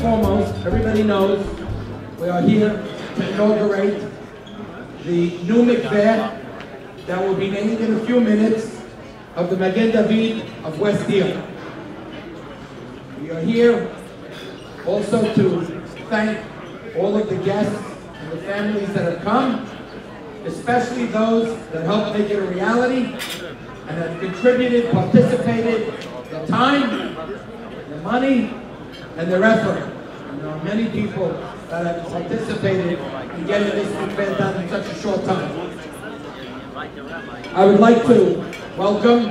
foremost, everybody knows we are here to inaugurate the new mikveh that will be named in a few minutes of the Magen David of West Deer. We are here also to thank all of the guests and the families that have come, especially those that helped make it a reality and have contributed, participated, their time, their money, and their effort. And there are many people that have participated in getting this event done in such a short time. I would like to welcome,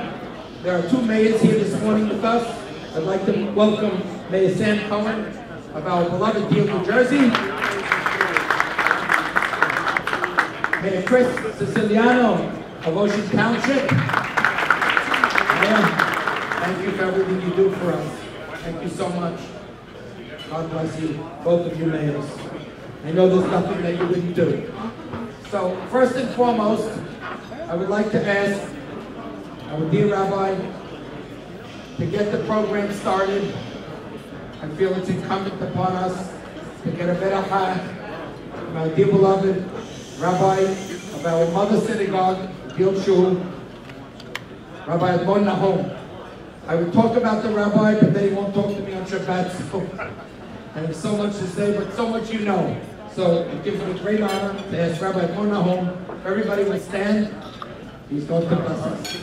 there are two mayors here this morning with us. I'd like to welcome Mayor Sam Cohen of our beloved Deal, New Jersey. Mayor Chris Siciliano of Ocean Township. Mayor, thank you for everything you do for us. Thank you so much. God bless you, both of you mayors. I know there's nothing that you wouldn't do. So, first and foremost, I would like to ask our dear Rabbi to get the program started. I feel it's incumbent upon us to get a better heart from our dear beloved Rabbi of our mother synagogue, Gil Shul, Rabbi Admon Nahom. I would talk about the rabbi, but then he won't talk to me on Shabbat, so I have so much to say, but so much you know. So it gives me a great honor to ask Rabbi Admon Nahom, if everybody would stand, he's going to bless us.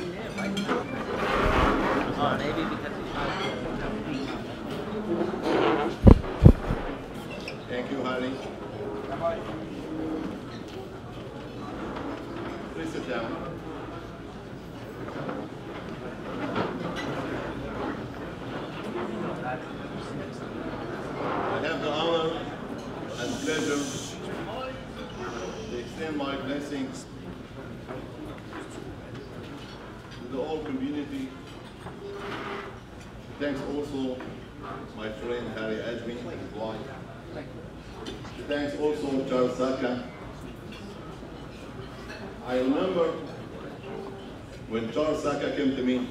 Thank you, Harry. Please sit down. I have the honor and pleasure to extend my blessings to the whole community. Thanks also my friend Harry Ajmi, his wife. Thanks also Charles Saka. I remember when Charles Saka came to me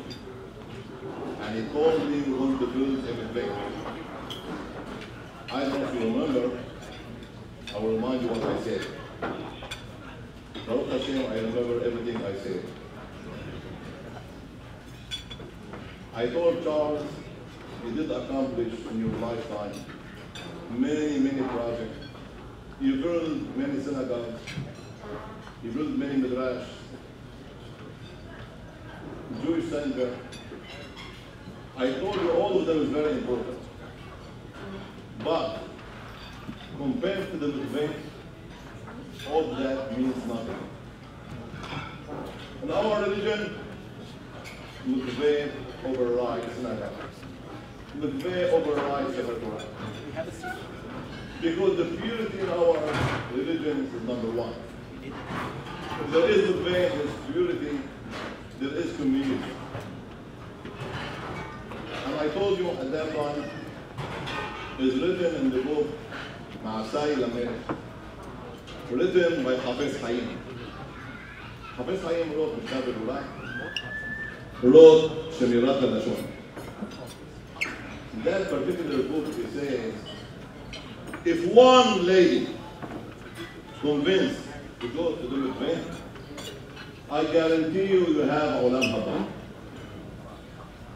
and he told me we want to build a mikveh. I don't know if you remember, I will remind you what I said. Baruch Hashem, I remember everything I said. I told Charles, you did accomplish in your lifetime many projects. You built many synagogues, you built many midrash, Jewish center. I told you all of them is very important. But compared to the mikveh, all that means nothing. In our religion, mikveh overrides synagogue. Mikveh overrides the Torah. Because the purity in our religion is number one. If there is mikveh, there is purity, there is community. And I told you at that time, is written in the book Ma'asai Lamelech, written by Hafez Chaim. Hafez Chaim wrote Mishnah Berurah, wrote Shemirat HaLashon. In that particular book it says, if one lady convinced to go to the mikveh, I guarantee you will have Olam Haba.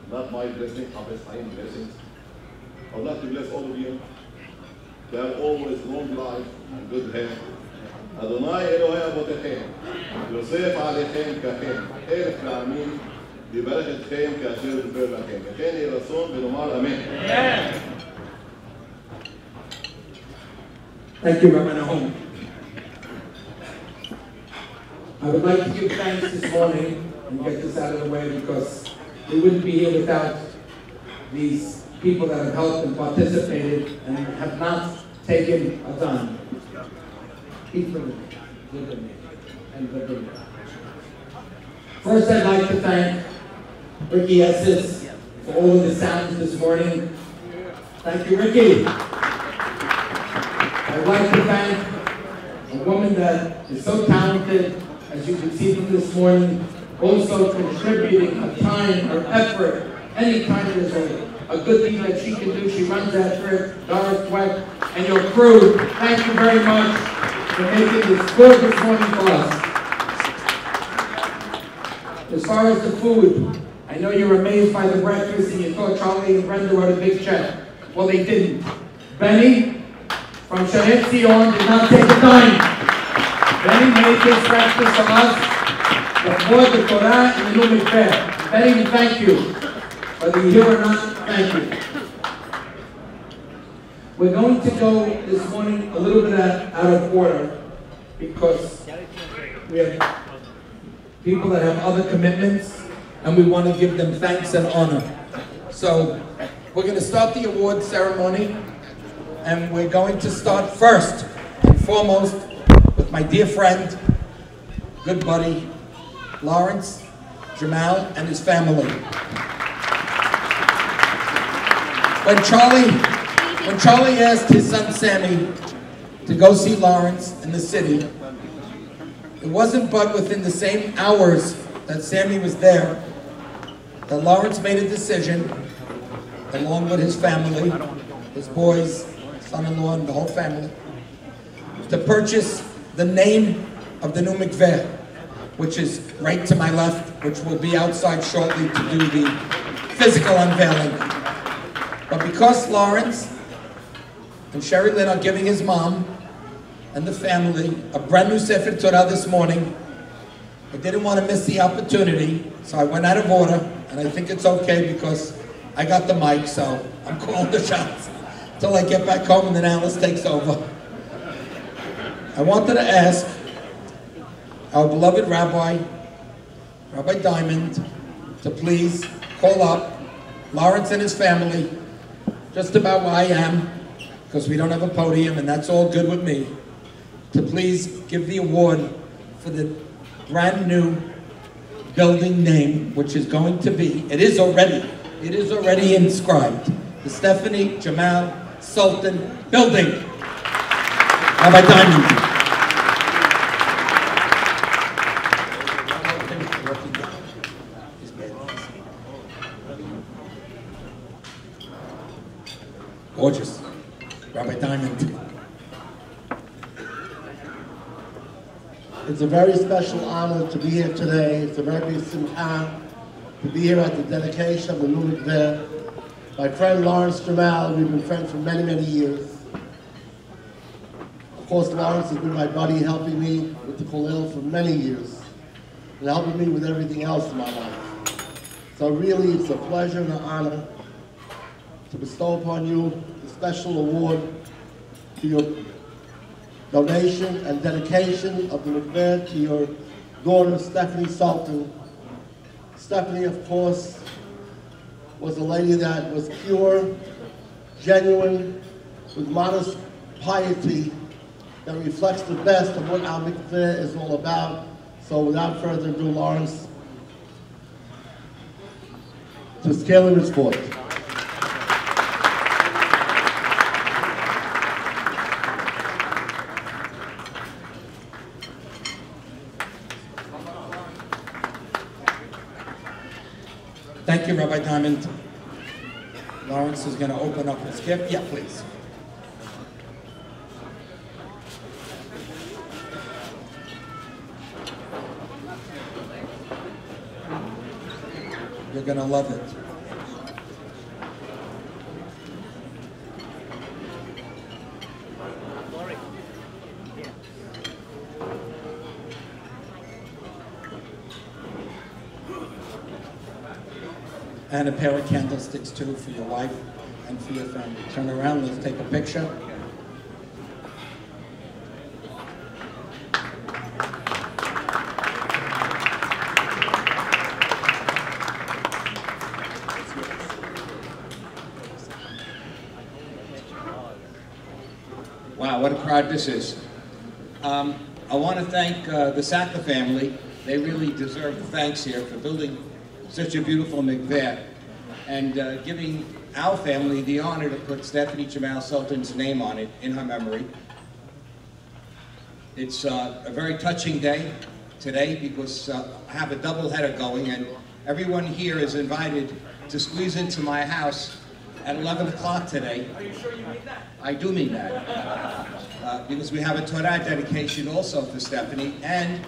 Not my blessing, Hafez Chaim blessings. I would like to bless all of you to have always long life and good health. Adonai Elohei Avotechem, Yosef Alechem Kachem, אלף פעמים יברך אתכם כאשר ידבר לכם. וכן יהי רצון ונאמר אמן. Thank you, Rabbi Nahom. I would like to give thanks this morning and get this out of the way because we wouldn't be here without these people that have helped and participated and have not taken a dime. Each of them, and first, I'd like to thank Ricky Esses for all of the sounds this morning. Thank you, Ricky. I'd like to thank a woman that is so talented, as you can see from this morning, also contributing her time, her effort, any time there's a a good deed that she can do. She runs that trip, Doris Dweck, and your crew. Thank you very much for making this good this morning for us. As far as the food, I know you're amazed by the breakfast and you thought Charlie and Brenda wrote a big check. Well, they didn't. Benny from Sharet Zion did not take a dime. Benny made this breakfast for us, the Torah and the New Mikveh. Benny, we thank you. Whether you're here or not, thank you. We're going to go this morning a little bit out of order because we have people that have other commitments and we want to give them thanks and honor. So we're going to start the award ceremony and we're going to start first and foremost with my dear friend, good buddy, Lawrence Jamal and his family. When Charlie asked his son Sammy to go see Lawrence in the city, it wasn't but within the same hours that Sammy was there that Lawrence made a decision, along with his family, his boys, son-in-law, and the whole family, to purchase the name of the new mikveh, which is right to my left, which will be outside shortly to do the physical unveiling. But because Lawrence and Sherry Lynn are giving his mom and the family a brand new Sefer Torah this morning, I didn't want to miss the opportunity, so I went out of order, and I think it's okay because I got the mic, so I'm calling the shots until I get back home and then Alice takes over. I wanted to ask our beloved Rabbi Diamond, to please call up Lawrence and his family, just about where I am, because we don't have a podium, and that's all good with me, to please give the award for the brand new building name, which is going to be, it is already inscribed, the Stephanie Jamal Sultan Building. Rabbi Diamond. Gorgeous. Rabbi Diamond. It's a very special honor to be here today. It's a very big simcha to be here at the dedication of the new mikveh. My friend Lawrence Jamal, we've been friends for many, many years. Of course, Lawrence has been my buddy, helping me with the Kollel for many years, and helping me with everything else in my life. So really, it's a pleasure and an honor to bestow upon you the special award to your donation and dedication of the mikveh to your daughter, Stephanie Sultan. Stephanie, of course, was a lady that was pure, genuine, with modest piety that reflects the best of what our mikveh is all about. So without further ado, Lawrence, to scale in his sport. Thank you, Rabbi Diamond. Lawrence is going to open up his gift. Yeah, please. You're going to love it. And a pair of candlesticks too for your wife and for your family. Turn around, let's take a picture. Wow, what a crowd this is. I want to thank the Sackler family. They really deserve the thanks here for building such a beautiful mikveh and giving our family the honor to put Stephanie Jamal Sultan's name on it in her memory. It's a very touching day today because I have a double header going, and everyone here is invited to squeeze into my house at 11 o'clock today. Are you sure you mean that? I do mean that. Because we have a Torah dedication also for Stephanie, and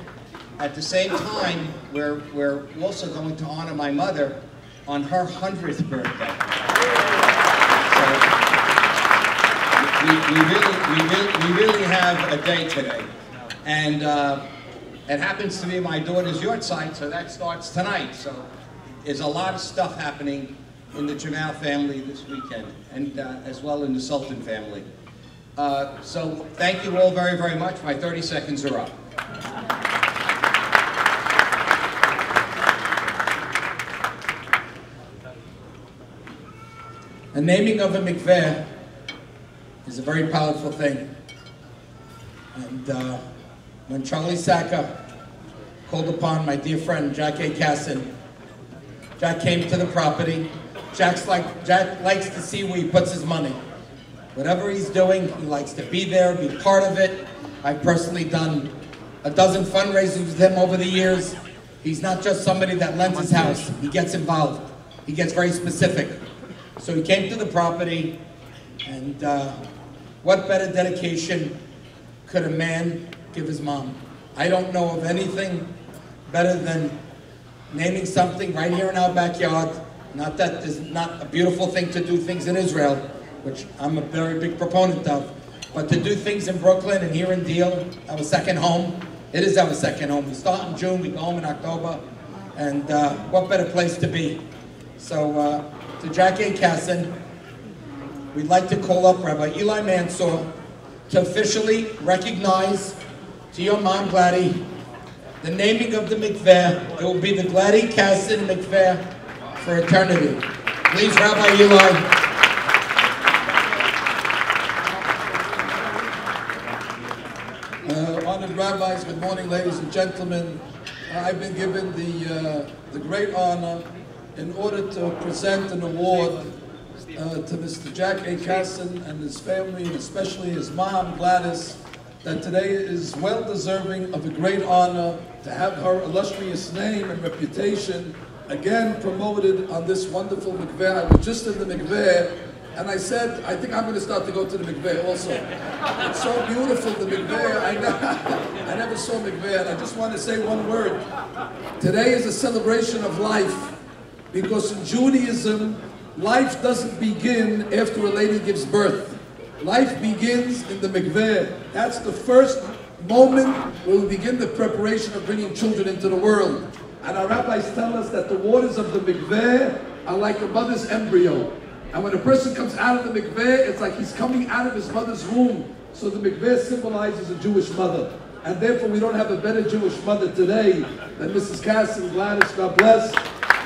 at the same time, we're also going to honor my mother on her 100th birthday. So we really have a day today. And it happens to be my daughter's yahrzeit, so that starts tonight. So there's a lot of stuff happening in the Jamal family this weekend, and as well in the Sultan family. So thank you all very, very much. My 30 seconds are up. The naming of a mikveh is a very powerful thing. And when Charlie Sacca called upon my dear friend Jack A. Casson, Jack came to the property. Jack likes to see where he puts his money. Whatever he's doing, he likes to be there, be part of it. I've personally done a dozen fundraisers with him over the years. He's not just somebody that lends his house. He gets involved. He gets very specific. So he came to the property, and what better dedication could a man give his mom? I don't know of anything better than naming something right here in our backyard. Not that there's not a beautiful thing to do things in Israel, which I'm a very big proponent of, but to do things in Brooklyn and here in Deal, our second home. It is our second home. We start in June, we go home in October, and what better place to be? So to Jack A. Casson, we'd like to call up Rabbi Eli Mansour to officially recognize to your mom, Gladdy, the naming of the mikveh. It will be the Gladdy Casson mikveh for eternity. Please, Rabbi Eli. Honored rabbis, good morning, ladies and gentlemen. I've been given the great honor in order to present an award to Mr. Jack A. Casson and his family, and especially his mom, Gladys, that today is well deserving of a great honor to have her illustrious name and reputation again promoted on this wonderful mikveh. I was just in the mikveh, and I said, I think I'm going to start to go to the mikveh also. It's so beautiful, the mikveh. I never saw mikveh, and I just want to say one word. Today is a celebration of life, because in Judaism, life doesn't begin after a lady gives birth. Life begins in the mikveh. That's the first moment where we begin the preparation of bringing children into the world. And our rabbis tell us that the waters of the mikveh are like a mother's embryo. And when a person comes out of the mikveh, it's like he's coming out of his mother's womb. So the mikveh symbolizes a Jewish mother. And therefore we don't have a better Jewish mother today than Mrs. Casson, Gladys, God bless.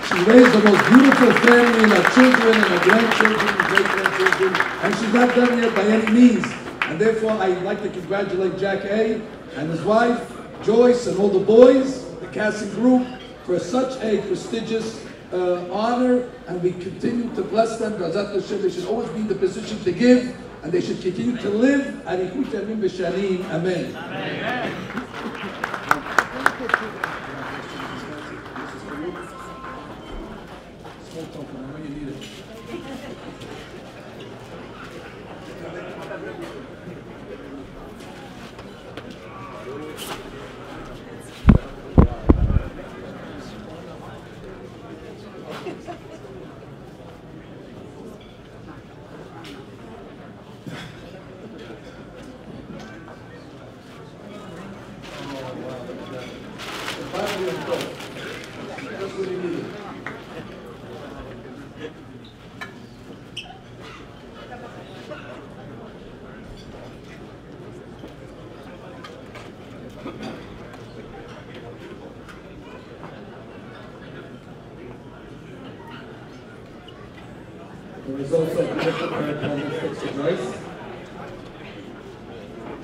She raised the most beautiful family and her children and her grandchildren and great-grandchildren. And she's not done yet by any means. And therefore I'd like to congratulate Jack A. and his wife, Joyce, and all the boys, the Casson group, for such a prestigious honor, and we continue to bless them. B'ezrat Hashem, they should always be in the position to give, and they should continue to live. Arikut yamim v'shanim. Amen. Amen. There is also a beautiful pair called Fix Your Joyce.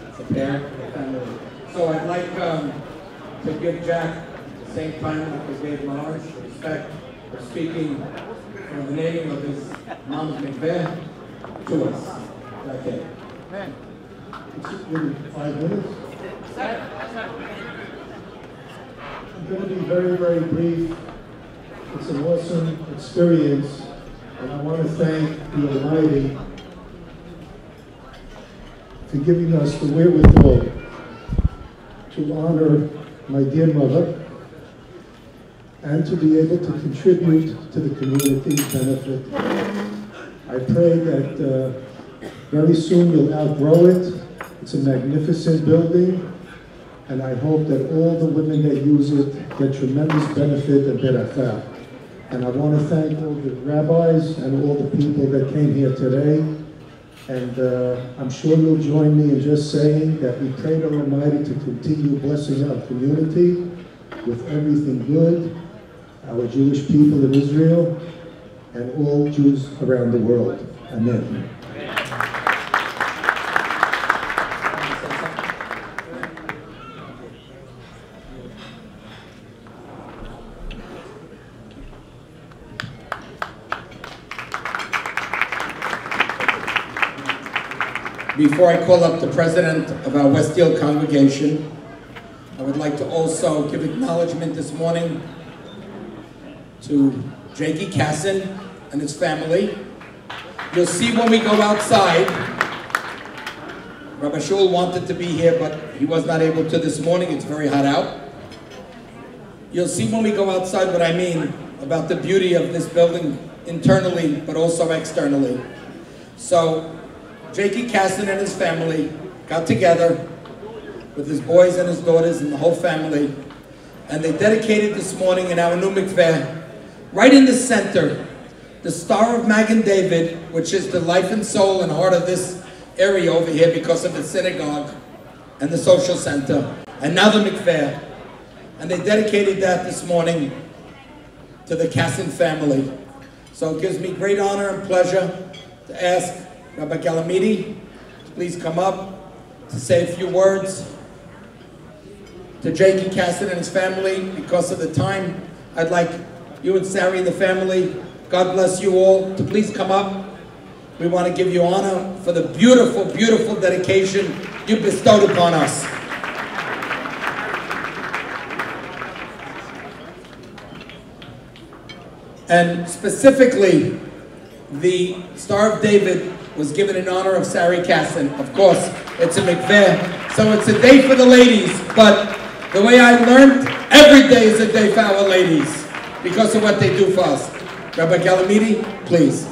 It's a pair for the family. So I'd like to give Jack, at the same time that we gave Marge, respect for speaking from the name of his mom mikveh to us. Jack A. Amen. 5 minutes. I'm going to be very, very brief. It's an awesome experience And I want to thank the Almighty for giving us the wherewithal to honor my dear mother and to be able to contribute to the community's benefit. I pray that very soon you'll outgrow it. It's a magnificent building, and I hope that all the women that use it get tremendous benefit and berachah. And I want to thank all the rabbis and all the people that came here today. And I'm sure you'll join me in just saying that we pray to Almighty to continue blessing our community with everything good, our Jewish people in Israel, and all Jews around the world. Amen. Before I call up the president of our Westfield congregation, I would like to also give acknowledgement this morning to Jakey Casson and his family. You'll see when we go outside, Rabbi Shul wanted to be here, but he was not able to this morning. It's very hot out. You'll see when we go outside what I mean about the beauty of this building internally, but also externally. So, Jakey Casson and his family got together with his boys and his daughters and the whole family, and they dedicated this morning in our new mikveh, right in the center, the Star of Magen David, which is the life and soul and heart of this area over here because of the synagogue and the social center, and now the mikveh. And they dedicated that this morning to the Casson family. So it gives me great honor and pleasure to ask Rabbi Galamidi to please come up to say a few words to Jakey Casson and his family. Because of the time, I'd like you and Sari and the family, God bless you all, to please come up. We want to give you honor for the beautiful, beautiful dedication you bestowed upon us. And specifically, the Star of David was given in honor of Sari Casson. Of course, it's a mikveh, so it's a day for the ladies, but the way I learned, every day is a day for our ladies because of what they do for us. Rabbi Galamidi, please.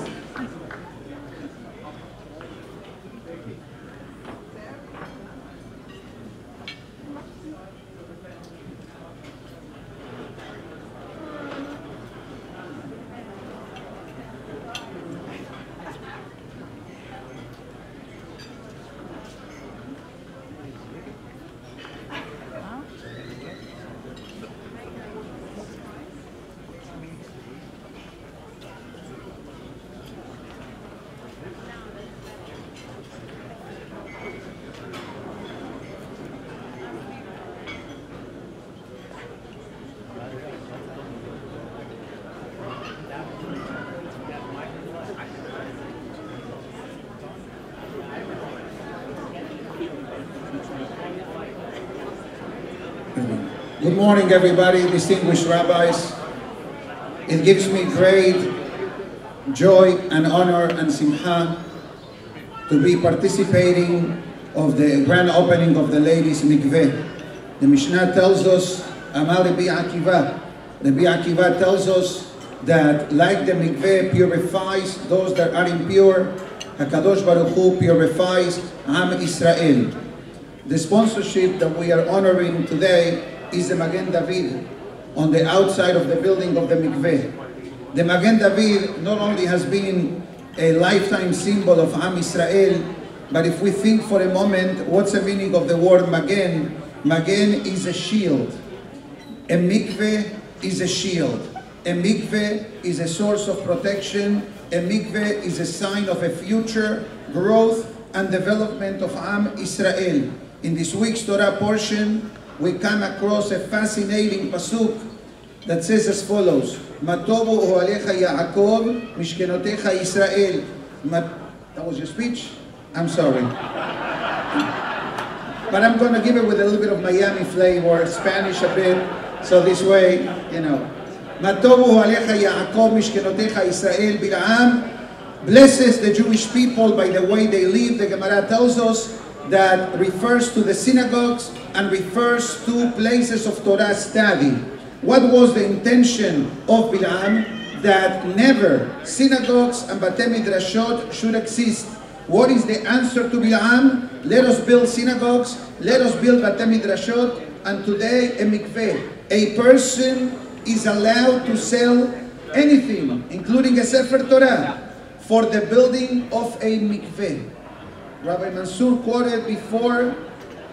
Good morning, everybody, distinguished rabbis. It gives me great joy and honor and simcha to be participating of the grand opening of the ladies' mikveh. The Mishnah tells us, Amar Rabbi Akiva. Rabbi Akiva tells us that like the mikveh purifies those that are impure, HaKadosh Baruch Hu purifies Am Israel. The sponsorship that we are honoring today is the Magen David on the outside of the building of the mikveh. The Magen David not only has been a lifetime symbol of Am Israel, but if we think for a moment, what's the meaning of the word Magen? Magen is a shield. A mikveh is a shield. A mikveh is a source of protection. A mikveh is a sign of a future growth and development of Am Israel. In this week's Torah portion, we come across a fascinating pasuk that says as follows: Matovu oalecha Yaakov, mishkenotecha Israel. That was your speech? I'm sorry. But I'm going to give it with a little bit of Miami flavor, Spanish a bit, so this way, you know. מה טובו עליך יעקב משכנותיך ישראל. Bilam blesses the Jewish people by the way they live. The Gemara tells us that refers to the synagogues and refers to places of Torah study. What was the intention of Bilam? That never synagogues and Batei Midrashot should exist. What is the answer to Bilam? Let us build synagogues, let us build Batei Midrashot, and today a mikveh. A person is allowed to sell anything, including a Sefer Torah, for the building of a mikveh. Rabbi Mansour quoted before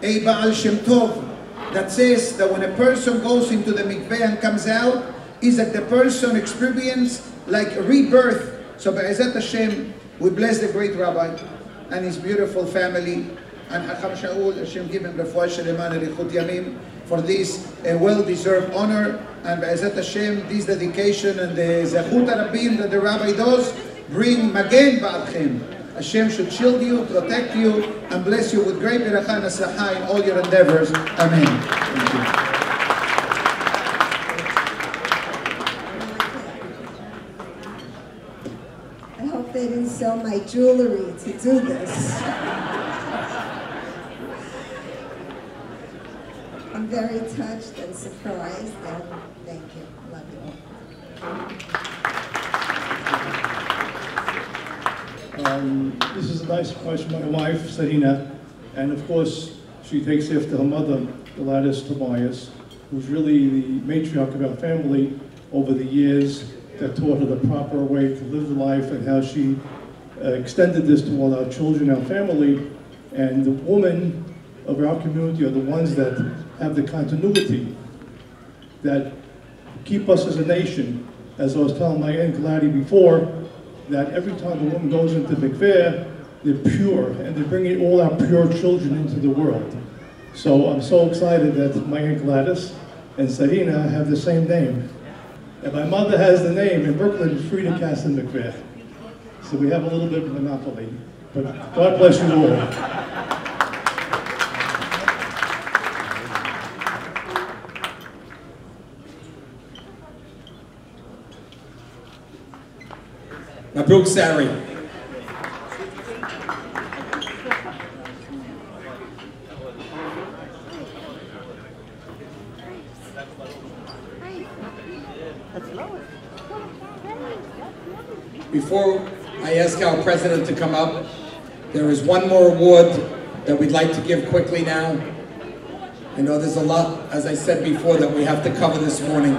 a Baal Shem Tov that says that when a person goes into the mikveh and comes out, is that the person experienced like a rebirth. So Be'ezat Hashem, we bless the great rabbi and his beautiful family, and Hacham Shaul, Hashem give him refuah shelema nerichut yamim for this well-deserved honor, and Be'ezat Hashem, this dedication and the zechut harabim that the rabbi does bring magen ba'adchem. Hashem should shield you, protect you, and bless you with great beracha and aslaha in all your endeavors. Amen. Thank you. I hope they didn't sell my jewelry to do this. I'm very touched and surprised, and thank you. Love you. This is a nice question from my wife, Sarina, and of course, she takes after her mother, Gladys Tobias, who's really the matriarch of our family over the years, that taught her the proper way to live the life and how she extended this to all our children, our family, and the women of our community are the ones that have the continuity, that keep us as a nation. As I was telling my Aunt Gladys before, that every time a woman goes into mikveh, they're pure, and they're bringing all our pure children into the world. So I'm so excited that my Aunt Gladys and Sarina have the same name. And my mother has the name in Brooklyn, Frida Kasten Mikveh. So we have a little bit of a monopoly. But God bless you all. Mabruk Sari. Before I ask our president to come up, there is one more award that we'd like to give quickly now. I know there's a lot, as I said before, that we have to cover this morning.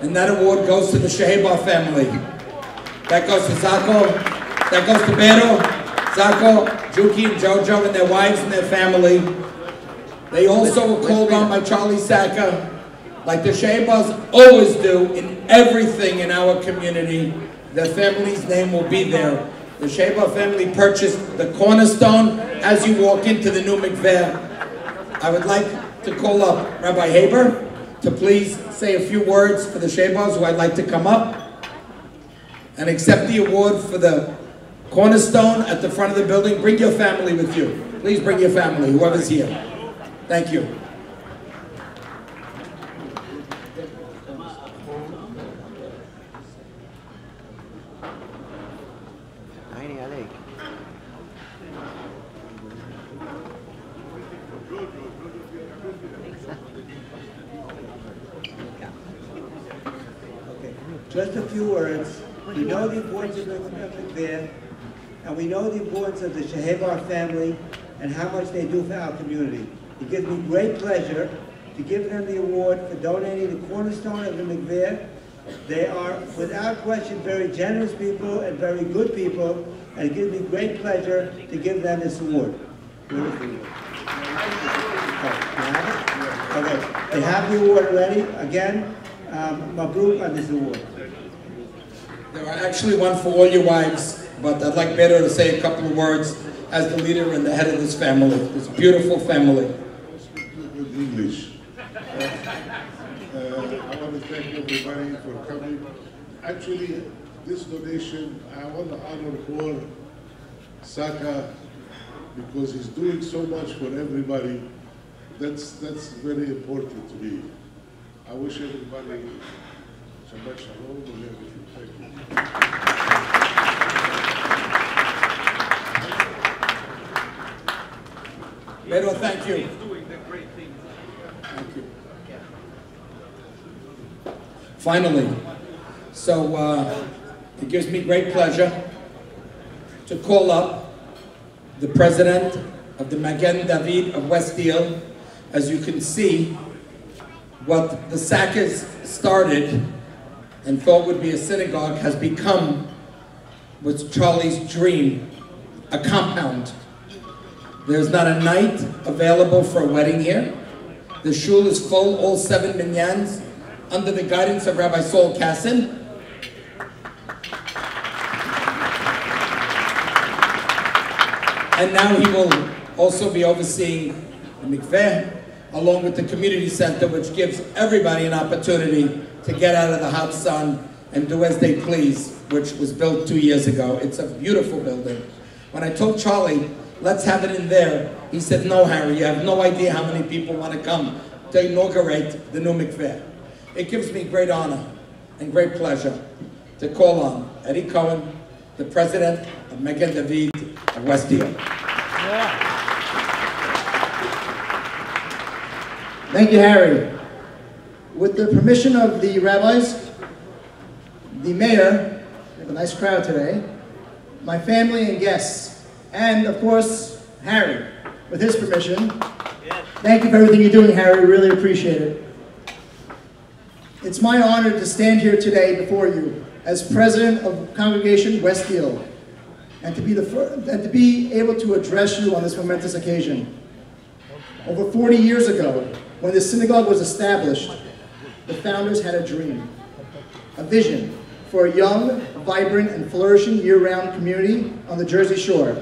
And that award goes to the Shehebar family. That goes to Zako, that goes to Bero, Zako, Juki, and Jojo, and their wives and their family. They also were called on by Charlie Saka, like the Shehebars always do in everything in our community. Their family's name will be there. The Shehebar family purchased the cornerstone as you walk into the new mikveh. I would like to call up Rabbi Haber to please say a few words for the Shehebars who I'd like to come up and accept the award for the cornerstone at the front of the building. Bring your family with you. Please bring your family, whoever's here. Thank you. Just a few words. We know the importance of the mikveh, and we know the importance of the Shehebar family and how much they do for our community. It gives me great pleasure to give them the award for donating the cornerstone of the mikveh. They are, without question, very generous people and very good people, and it gives me great pleasure to give them this award. Where is the award? Okay, they have the award already. Again, Mabruk on this award. There are actually one for all your wives, but I'd like Beto to say a couple of words as the leader and the head of this family, this beautiful family. I speak good English. I want to thank everybody for coming. Actually, this donation, I want to honor Paul Saka because he's doing so much for everybody. That's very important to me. I wish everybody Shabbat Shalom. Thank you. Beto, thank you. Thank you. Finally, so it gives me great pleasure to call up the president of the Magen David of West Deal. As you can see, what the Sackers started and thought would be a synagogue has become what's Charlie's dream, a compound. There's not a night available for a wedding here. The shul is full, all 7 minyans, under the guidance of Rabbi Saul Kassin. And now he will also be overseeing the mikveh, along with the community center, which gives everybody an opportunity to get out of the hot sun and do as they please, which was built 2 years ago. It's a beautiful building. When I told Charlie, let's have it in there, he said, no, Harry, you have no idea how many people want to come to inaugurate the new mikveh. It gives me great honor and great pleasure to call on Eddie Cohen, the president of Magen David of West Deal. Thank you, Harry. With the permission of the rabbis, the mayor, we have a nice crowd today, my family and guests, and of course, Harry, with his permission. Thank you for everything you're doing, Harry. We really appreciate it. It's my honor to stand here today before you as president of Congregation West Deal, and to be able to address you on this momentous occasion. Over 40 years ago, when the synagogue was established, the founders had a dream, a vision for a young, vibrant, and flourishing year-round community on the Jersey Shore.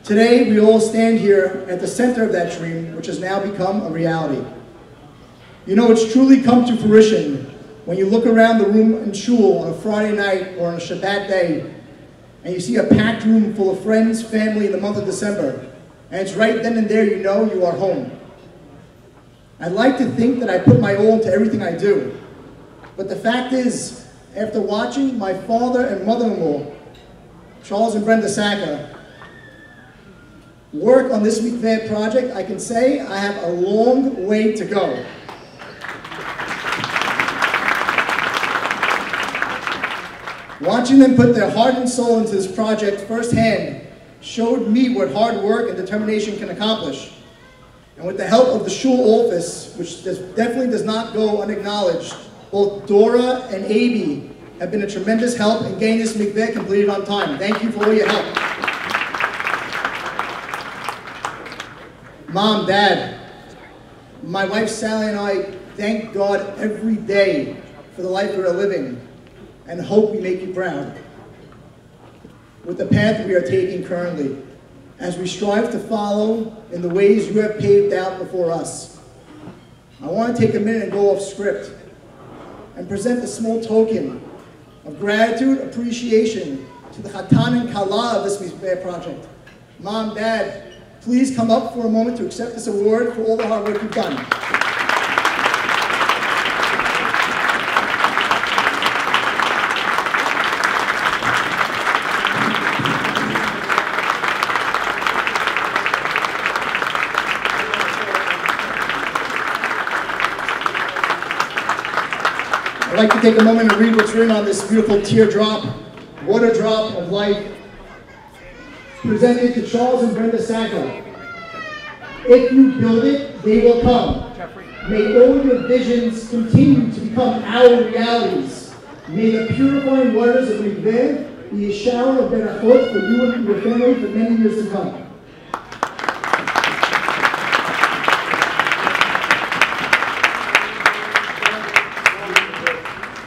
Today, we all stand here at the center of that dream, which has now become a reality. You know, it's truly come to fruition when you look around the room in shul on a Friday night or on a Shabbat day, and you see a packed room full of friends, family in the month of December, and it's right then and there you know you are home. I'd like to think that I put my all into everything I do, but the fact is, after watching my father and mother-in-law, Charles and Brenda Sacker, work on this mikveh project, I can say I have a long way to go. Watching them put their heart and soul into this project firsthand showed me what hard work and determination can accomplish. And with the help of the shul office, which definitely does not go unacknowledged, both Dora and Avi have been a tremendous help in getting this mikveh completed on time. Thank you for all your help. Mom, Dad, my wife Sally and I thank God every day for the life we are living and hope we make you proud with the path we are taking currently as we strive to follow in the ways you have paved out before us. I want to take a minute and go off script and present a small token of gratitude, appreciation to the Chatan and Kala of this mikveh project. Mom, Dad, please come up for a moment to accept this award for all the hard work you've done. I'd like to take a moment and read what's written on this beautiful teardrop, water drop of life, presented to Charles and Brenda Sacker. If you build it, they will come. May all your visions continue to become our realities. May the purifying waters of mikveh be a shower of berachot for you and your family for many years to come.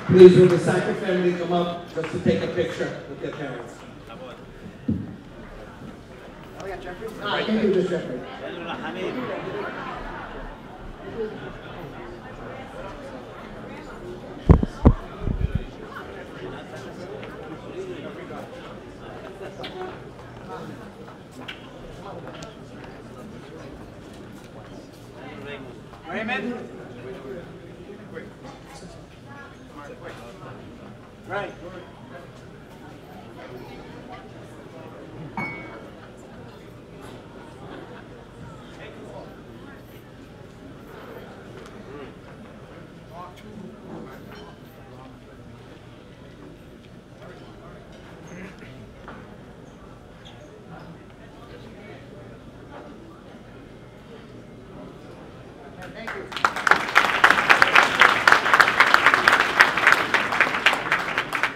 Please, will the Sacker family come up just to take a picture with their parents? Thank you, Mr. Jeffrey. Raymond? Right.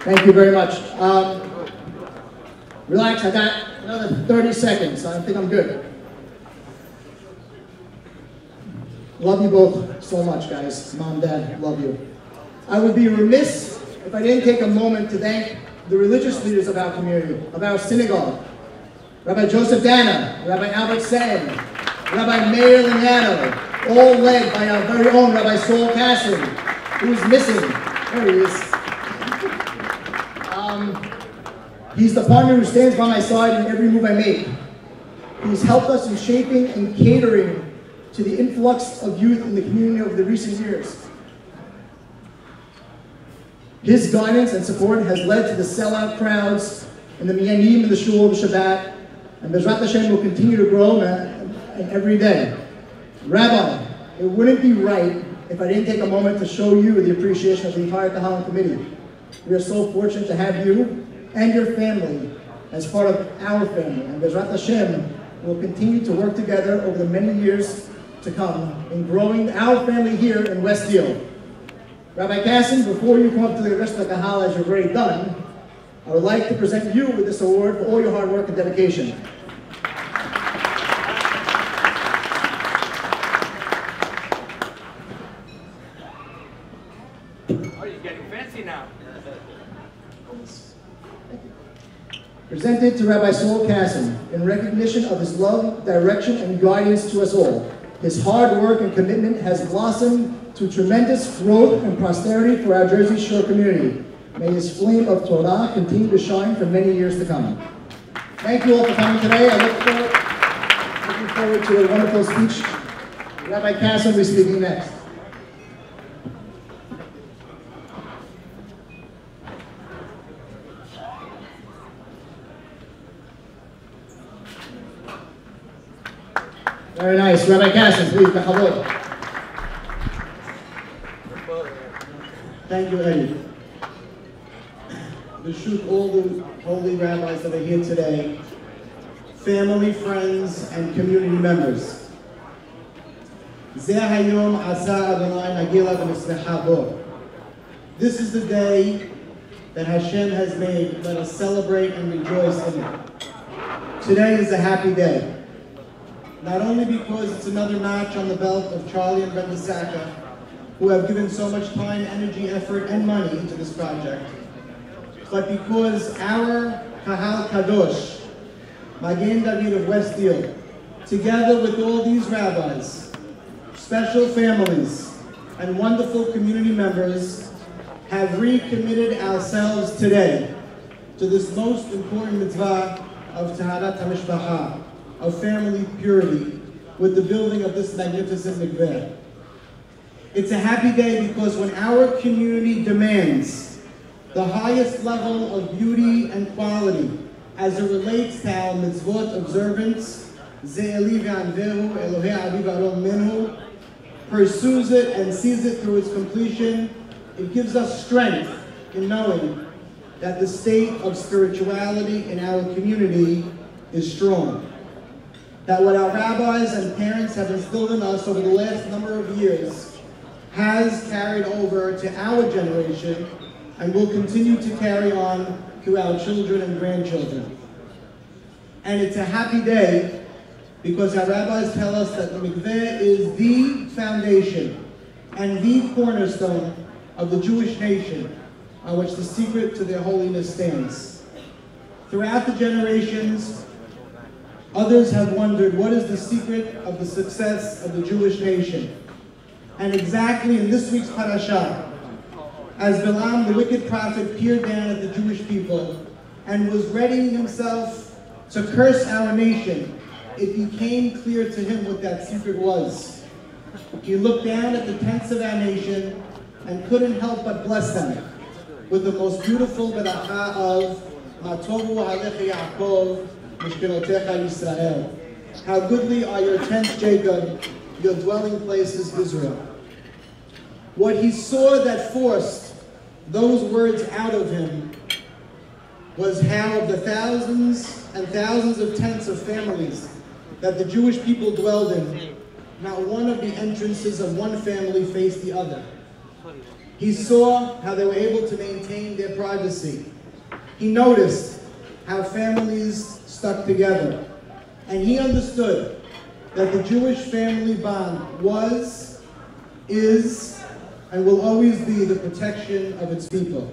Thank you very much. Relax, I got another 30 seconds. I think I'm good. Love you both so much, guys. Mom, Dad, love you. I would be remiss if I didn't take a moment to thank the religious leaders of our community, of our synagogue. Rabbi Joseph Dana, Rabbi Albert Sen, Rabbi Meir Liniano, all led by our very own Rabbi Saul Casson, who's missing. There he is. He's the partner who stands by my side in every move I make. He's helped us in shaping and catering to the influx of youth in the community over the recent years. His guidance and support has led to the sellout crowds in the minyanim and the shul of Shabbat, and Bezrat Hashem will continue to grow every day. Rabbi, it wouldn't be right if I didn't take a moment to show you the appreciation of the entire Kahalan committee. We are so fortunate to have you and your family as part of our family, and Bezrat Hashem will continue to work together over the many years to come in growing our family here in West Deal. Rabbi Casson, before you come up to the rest of the Kahal as you've already done, I would like to present you with this award for all your hard work and dedication. Oh, you're getting fancy now. Presented to Rabbi Saul Casson in recognition of his love, direction, and guidance to us all. His hard work and commitment has blossomed to tremendous growth and prosperity for our Jersey Shore community. May his flame of Torah continue to shine for many years to come. Thank you all for coming today. I looking forward to a wonderful speech. Rabbi Casson will be speaking next. Very nice. Rabbi Casson, please, Bechavod. Thank you, Eddie. B'shut all the holy rabbis that are here today, family, friends, and community members. This is the day that Hashem has made. Let us celebrate and rejoice in it. Today is a happy day. Not only because it's another notch on the belt of Charlie and Brenda Saka, who have given so much time, energy, effort, and money into this project, but because our Kahal Kadosh, Magen David of West Deal, together with all these rabbis, special families, and wonderful community members, have recommitted ourselves today to this most important mitzvah of Taharat HaMishpacha, of family purity, with the building of this magnificent mikveh. It's a happy day because when our community demands the highest level of beauty and quality as it relates to our mitzvot observance, Ze'eli ve'anvehu Elohei aviv arom minhu, pursues it and sees it through its completion, it gives us strength in knowing that the state of spirituality in our community is strong. That what our rabbis and parents have instilled in us over the last number of years has carried over to our generation and will continue to carry on to our children and grandchildren. And it's a happy day because our rabbis tell us that the mikveh is the foundation and the cornerstone of the Jewish nation on which the secret to their holiness stands. Throughout the generations, others have wondered what is the secret of the success of the Jewish nation. And exactly in this week's parasha, as Balaam, the wicked prophet, peered down at the Jewish people and was readying himself to curse our nation, it became clear to him what that secret was. He looked down at the tents of our nation, and couldn't help but bless them with the most beautiful beracha of Ma tovu alecha Yaakov, Mishkenotecha Yisrael. How goodly are your tents, Jacob, your dwelling places, Israel. What he saw that forced those words out of him was how of the thousands and thousands of tents of families that the Jewish people dwelled in, not one of the entrances of one family faced the other. He saw how they were able to maintain their privacy. He noticed how families stuck together. And he understood that the Jewish family bond was, is, and will always be the protection of its people.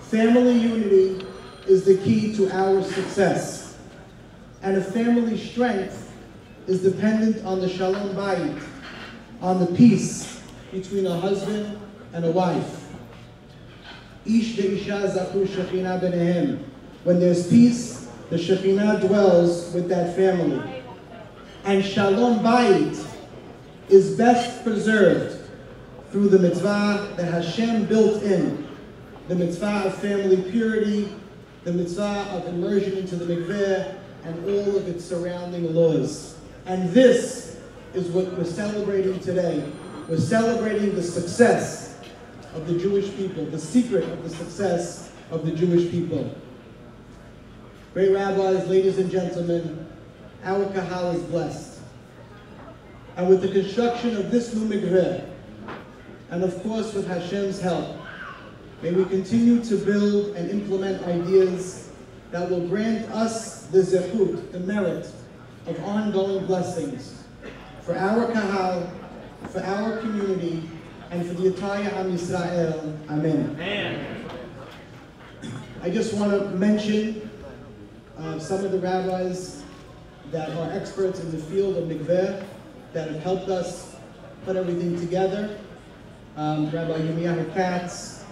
Family unity is the key to our success. And a family's strength is dependent on the shalom bayit, on the peace between a husband and a wife. Ish ve'isha zachu shekhinah benehem. When there's peace, the Shekhinah dwells with that family. And shalom bayit is best preserved through the mitzvah that Hashem built in, the mitzvah of family purity, the mitzvah of immersion into the mikveh, and all of its surrounding laws. And this is what we're celebrating today. We're celebrating the success of the Jewish people, the secret of the success of the Jewish people. Great rabbis, ladies and gentlemen, our kahal is blessed. And with the construction of this new mikveh, and of course with Hashem's help, may we continue to build and implement ideas that will grant us the zechut, the merit of ongoing blessings for our kahal, for our community, and for the entire Am Yisrael. Amen. Amen. I just want to mention some of the rabbis that are experts in the field of mikveh that have helped us put everything together. Rabbi Yirmiyahu Katz,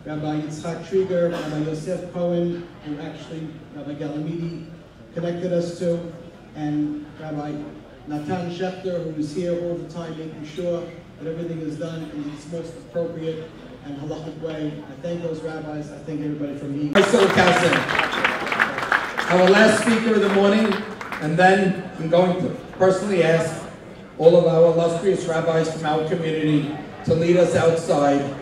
Rabbi Yitzchak Trieger, Rabbi Yosef Cohen, who actually Rabbi Galamidi connected us to, and Rabbi Natan Schechter, who is here all the time making sure that everything is done in its most appropriate and halachic way. I thank those rabbis. I thank everybody from me. Our last speaker of the morning, and then I'm going to personally ask all of our illustrious rabbis from our community to lead us outside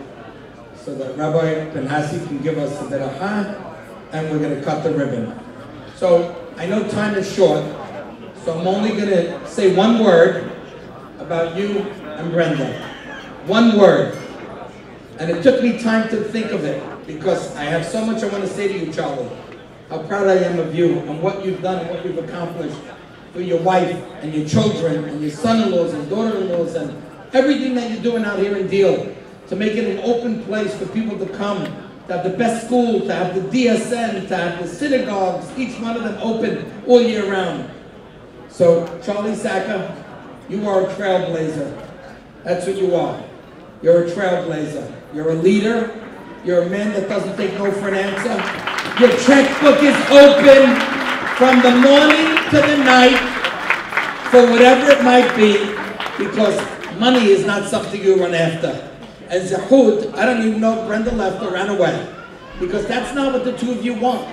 so that Rabbi Ben-Hassi can give us a beracha, and we're going to cut the ribbon. So I know time is short, so I'm only going to say one word about you and Brenda. One word. And it took me time to think of it because I have so much I want to say to you, Charlie. How proud I am of you and what you've done and what you've accomplished for your wife and your children and your son-in-laws and daughter-in-laws and everything that you're doing out here in Deal to make it an open place for people to come, to have the best school, to have the DSN, to have the synagogues, each one of them open all year round. So, Charlie Saka, you are a trailblazer. That's what you are. You're a trailblazer. You're a leader. You're a man that doesn't take no for an answer. Your checkbook is open from the morning to the night for whatever it might be, because money is not something you run after. And zechut, I don't even know if Brenda left or ran away, because that's not what the two of you want.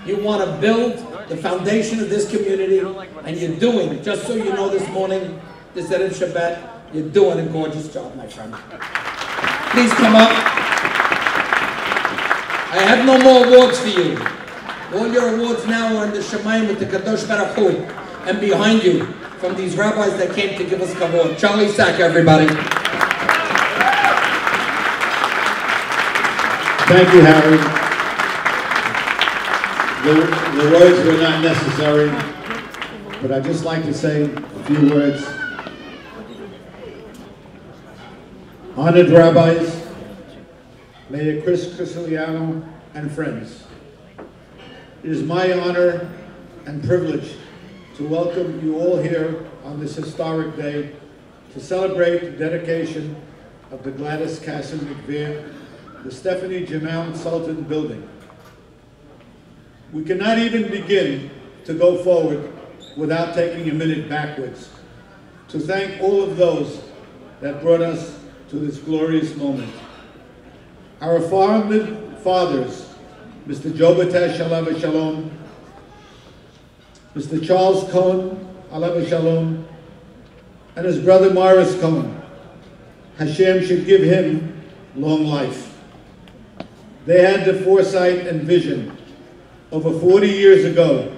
You want to build the foundation of this community, and you're doing, just so you know this morning, this Erev Shabbat, you're doing a gorgeous job, my friend. Please come up. I have no more awards for you. All your awards now are in the Shemayim with the Kadosh Baruch Hu, and behind you, from these rabbis that came to give us kavod. Charlie Saka, everybody. Thank you, Harry. The words were not necessary, but I'd just like to say a few words. Honored rabbis, Mayor Chris Crisiliano, and friends. It is my honor and privilege to welcome you all here on this historic day to celebrate the dedication of the Gladys Casson Mikveh, the Stephanie Jamal Sultan building. We cannot even begin to go forward without taking a minute backwards to thank all of those that brought us to this glorious moment. Our founding fathers, Mr. Joe Batesh, alav shalom, Mr. Charles Cohen, alav shalom, and his brother Morris Cohen. Hashem should give him long life. They had the foresight and vision over 40 years ago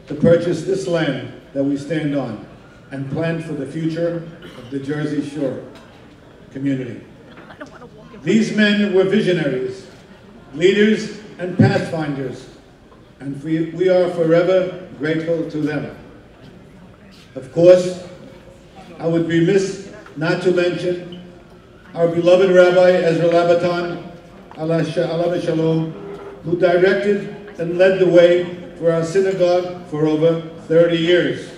to purchase this land that we stand on and plan for the future of the Jersey Shore community. These men were visionaries, leaders, and pathfinders, and we are forever grateful to them. Of course, I would be remiss not to mention our beloved Rabbi Ezra Labaton, alav shalom, who directed and led the way for our synagogue for over 30 years.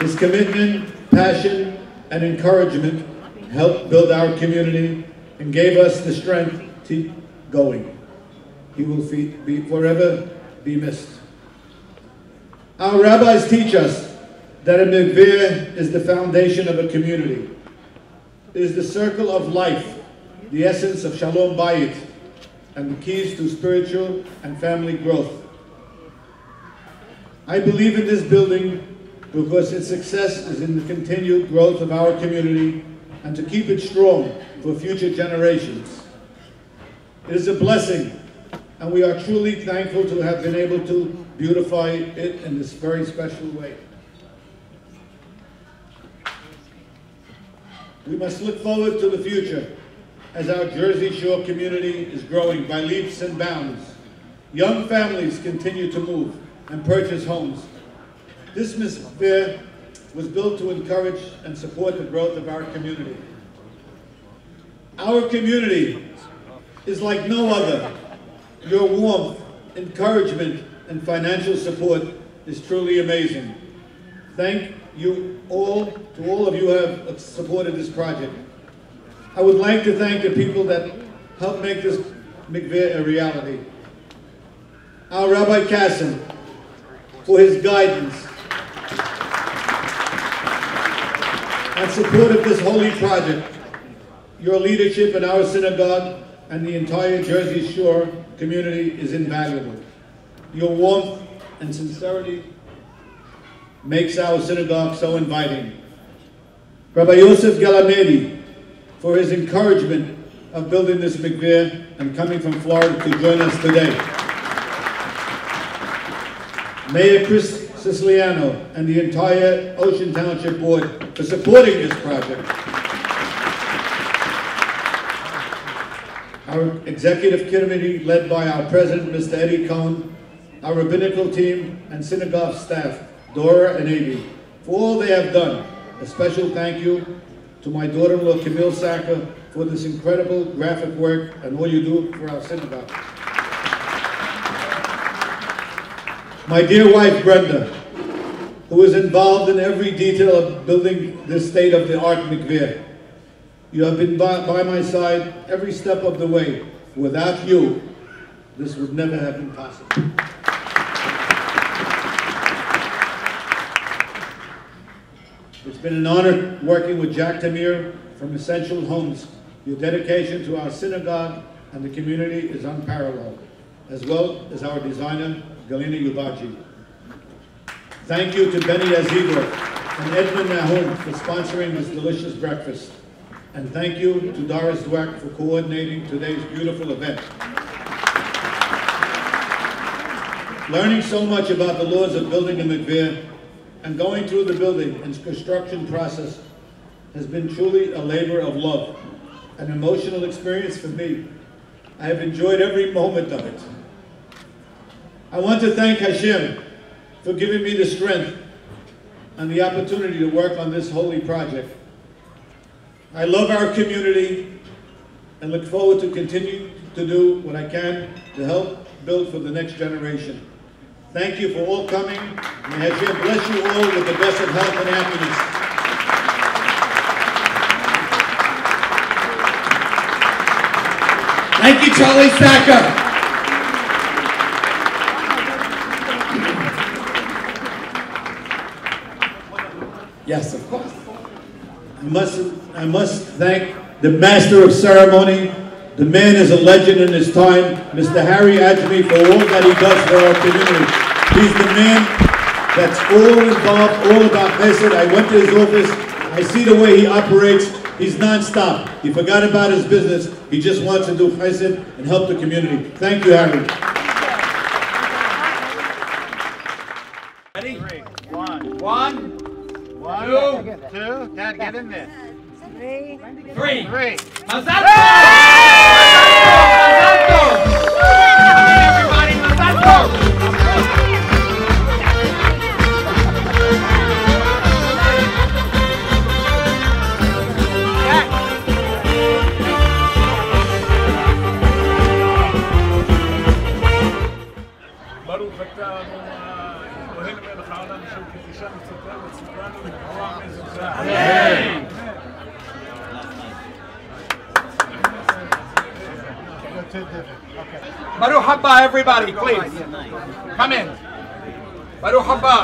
His commitment, passion, and encouragement helped build our community and gave us the strength to keep going. He will forever be missed. Our rabbis teach us that a mikveh is the foundation of a community. It is the circle of life, the essence of Shalom Bayit, and the keys to spiritual and family growth. I believe in this building because its success is in the continued growth of our community and to keep it strong for future generations. It is a blessing, and we are truly thankful to have been able to beautify it in this very special way. We must look forward to the future as our Jersey Shore community is growing by leaps and bounds. Young families continue to move and purchase homes. This mikveh was built to encourage and support the growth of our community. Our community is like no other. Your warmth, encouragement, and financial support is truly amazing. Thank you all, to all of you who have supported this project. I would like to thank the people that helped make this mikveh a reality. Our Rabbi Kassim, for his guidance and support of this holy project. Your leadership in our synagogue and the entire Jersey Shore community is invaluable. Your warmth and sincerity makes our synagogue so inviting. Rabbi Yosef Galamedi, for his encouragement of building this mikveh and coming from Florida to join us today. Mayor Chris Siciliano and the entire Ocean Township Board for supporting this project. Our executive committee led by our president, Mr. Eddie Cohn, our rabbinical team and synagogue staff, Dora and Avi, for all they have done. A special thank you to my daughter-in-law, Camille Saka, for this incredible graphic work and all you do for our synagogue. My dear wife, Brenda, who is involved in every detail of building this state-of-the-art mikveh. You have been by my side every step of the way. Without you, this would never have been possible. It's been an honor working with Jack Tamir from Essential Homes. Your dedication to our synagogue and the community is unparalleled, as well as our designer, Galina Yubaji. Thank you to Benny Azigor and Edmund Nahum for sponsoring this delicious breakfast. And thank you to Doris Dweck for coordinating today's beautiful event. Learning so much about the laws of building a mikveh and going through the building and construction process has been truly a labor of love, an emotional experience for me. I have enjoyed every moment of it. I want to thank Hashem for giving me the strength and the opportunity to work on this holy project. I love our community and look forward to continue to do what I can to help build for the next generation. Thank you for all coming. May Hashem bless you all with the best of health and happiness. Thank you, Charlie Saka. Yes, of course. I must thank the master of ceremony. The man is a legend in his time, Mr. Harry Ajmi, for all that he does for our community. He's the man that's all involved, all about chesed. I went to his office. I see the way he operates. He's non-stop. He forgot about his business. He just wants to do chesed and help the community. Thank you, Harry. Ready? One, two. Dad, get in there. Three. Mazal tov! Everybody, mazal tov! ברוך אתה אלוהינו מלך העולם אשר בקדושה נצפנו וציוונו לקרוע מזוזה. אמן. Baruch haba, everybody, please. Come in. Baruch haba.